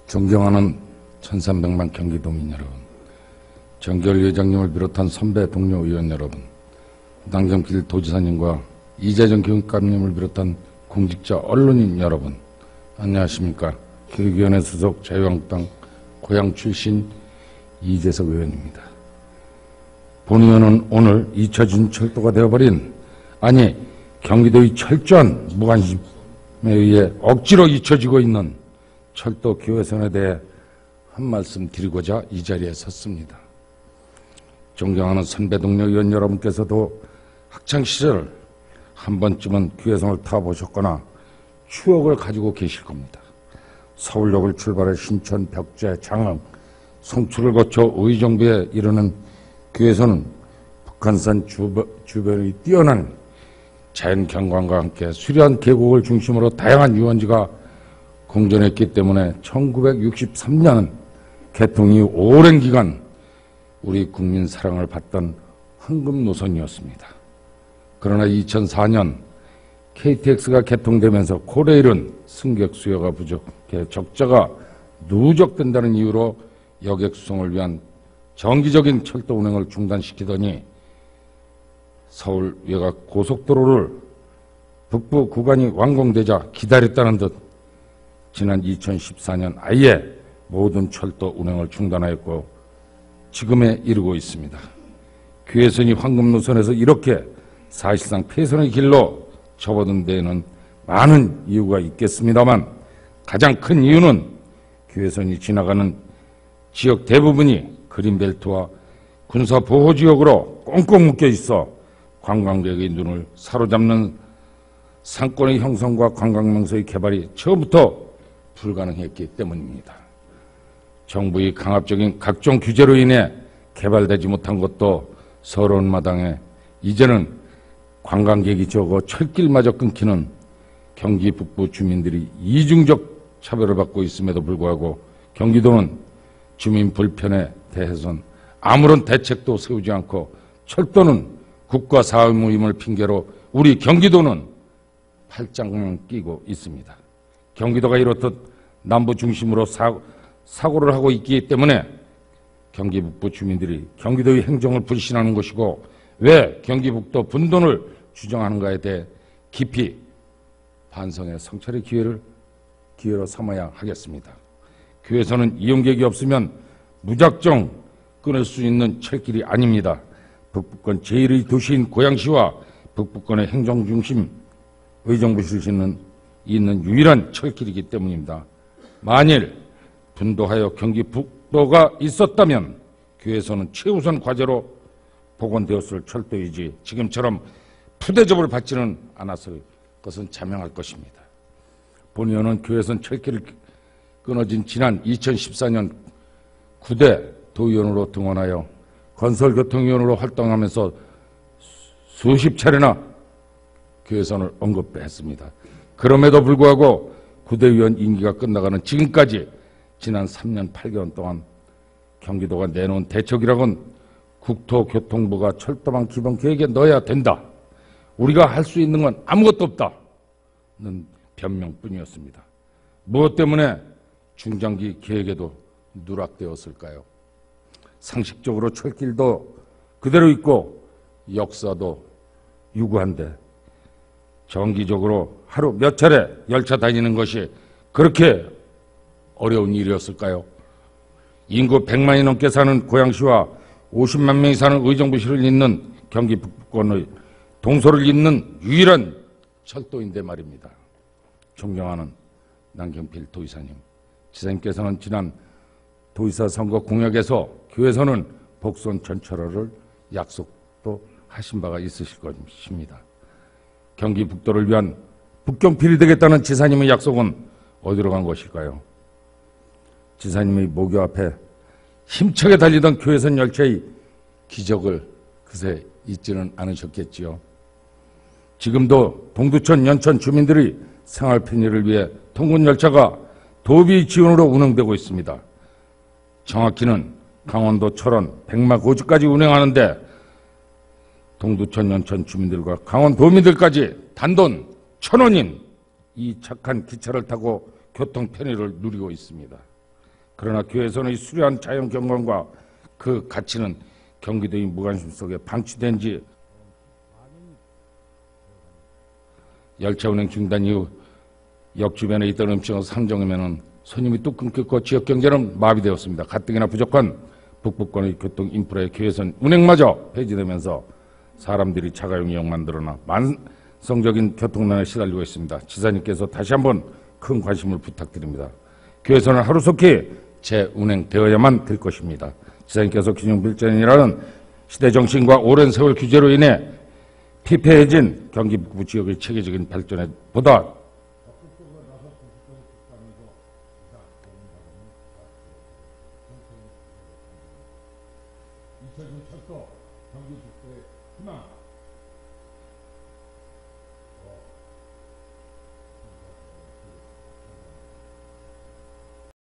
존경하는 1300만 경기도민 여러분, 정결 회장님을 비롯한 선배 동료 의원 여러분, 남경필 도지사님과 이재정 교육감님을 비롯한 공직자 언론인 여러분, 안녕하십니까. 교육위원회 소속 자유한국당 고향 출신 이재석 의원입니다. 본 의원은 오늘 잊혀진 철도가 되어버린, 아니 경기도의 철저한 무관심에 의해 억지로 잊혀지고 있는 철도 교외선에 대해 한 말씀 드리고자 이 자리에 섰습니다. 존경하는 선배 동료 의원 여러분께서도 학창시절 한 번쯤은 교외선을 타보셨거나 추억을 가지고 계실 겁니다. 서울역을 출발해 신천, 벽제, 장흥, 송출을 거쳐 의정부에 이르는 교외선은 북한산 주변의 뛰어난 자연 경관과 함께 수려한 계곡을 중심으로 다양한 유원지가 공존했기 때문에 1963년 개통 이후 오랜 기간 우리 국민 사랑을 받던 황금 노선이었습니다. 그러나 2004년 KTX가 개통되면서 고레일은 승객 수요가 부족해 적자가 누적된다는 이유로 여객 수송을 위한 정기적인 철도 운행을 중단시키더니 서울 외곽 고속도로를 북부 구간이 완공되자 기다렸다는 듯 지난 2014년 아예 모든 철도 운행을 중단하였고 지금에 이르고 있습니다. 교외선이 황금노선에서 이렇게 사실상 폐선의 길로 접어든 데에는 많은 이유가 있겠습니다만 가장 큰 이유는 교외선이 지나가는 지역 대부분이 그린벨트와 군사보호지역으로 꽁꽁 묶여 있어 관광객의 눈을 사로잡는 상권의 형성과 관광명소의 개발이 처음부터 불가능했기 때문입니다. 정부의 강압적인 각종 규제로 인해 개발되지 못한 것도 서러운 마당에 이제는 관광객이 적어 철길마저 끊기는 경기 북부 주민들이 이중적 차별을 받고 있음에도 불구하고 경기도는 주민 불편에 대해선 아무런 대책도 세우지 않고 철도는 국가 사무임을 핑계로 우리 경기도는 팔짱을 끼고 있습니다. 경기도가 이렇듯 남부 중심으로 사고를 하고 있기 때문에 경기 북부 주민들이 경기도의 행정을 불신하는 것이고 왜 경기 북도 분돈을 주장하는가에 대해 깊이 반성의 성찰의 기회로 삼아야 하겠습니다. 교외선은 이용객이 없으면 무작정 끊을 수 있는 철길이 아닙니다. 북부권 제1의 도시인 고양시와 북부권의 행정중심 의정부시를 잇는 유일한 철길이기 때문입니다. 만일 분도하여 경기 북도가 있었다면 교외선은 최우선 과제로 복원되었을 철도이지 지금처럼 푸대접을 받지는 않았을 것은 자명할 것입니다. 본 의원은 교외선 철길을 끊어진 지난 2014년 9대 도의원으로 등원하여 건설교통위원으로 활동하면서 수십 차례나 교외선을 언급했습니다. 그럼에도 불구하고 구대위원 임기가 끝나가는 지금까지 지난 3년 8개월 동안 경기도가 내놓은 대책이라곤 국토교통부가 철도망 기본 계획에 넣어야 된다. 우리가 할 수 있는 건 아무것도 없다는 변명뿐이었습니다. 무엇 때문에 중장기 계획에도 누락되었을까요? 상식적으로 철길도 그대로 있고 역사도 유구한데 정기적으로 하루 몇 차례 열차 다니는 것이 그렇게 어려운 일이었을까요? 인구 100만이 넘게 사는 고양시와 50만 명이 사는 의정부시를 잇는 경기 북부권의 동서를 잇는 유일한 철도인데 말입니다. 존경하는 남경필 도의사님, 지사님께서는 지난 도의사 선거 공약에서 교외선은 복선 전철화를 약속도 하신 바가 있으실 것입니다. 경기 북도를 위한 북경필이 되겠다는 지사님의 약속은 어디로 간 것일까요? 지사님의 모교 앞에 힘차게 달리던 교외선 열차의 기적을 그새 잊지는 않으셨겠지요. 지금도 동두천, 연천 주민들의 생활 편의를 위해 통근열차가 도비 지원으로 운행되고 있습니다. 정확히는 강원도 철원, 백마고주까지 운행하는데 동두천, 연천 주민들과 강원도민들까지 단돈 1,000원인 이 착한 기차를 타고 교통 편의를 누리고 있습니다. 그러나 교회에서는 이 수려한 자연 경관과 그 가치는 경기도의 무관심 속에 방치된 지 열차 운행 중단 이후 역 주변에 있던 음식을 상정하면은 손님이 뚝 끊겼고 지역 경제는 마비되었습니다. 가뜩이나 부족한 북부권의 교통 인프라의 교회선 운행마저 폐지되면서 사람들이 자가용 이용만 늘어나 만성적인 교통난에 시달리고 있습니다. 지사님께서 다시 한번 큰 관심을 부탁드립니다. 교회선은 하루속히 재운행되어야만 될 것입니다. 지사님께서 균형빌전이라는 시대정신과 오랜 세월 규제로 인해 피폐해진 경기 북부 지역의 체계적인 발전에 보다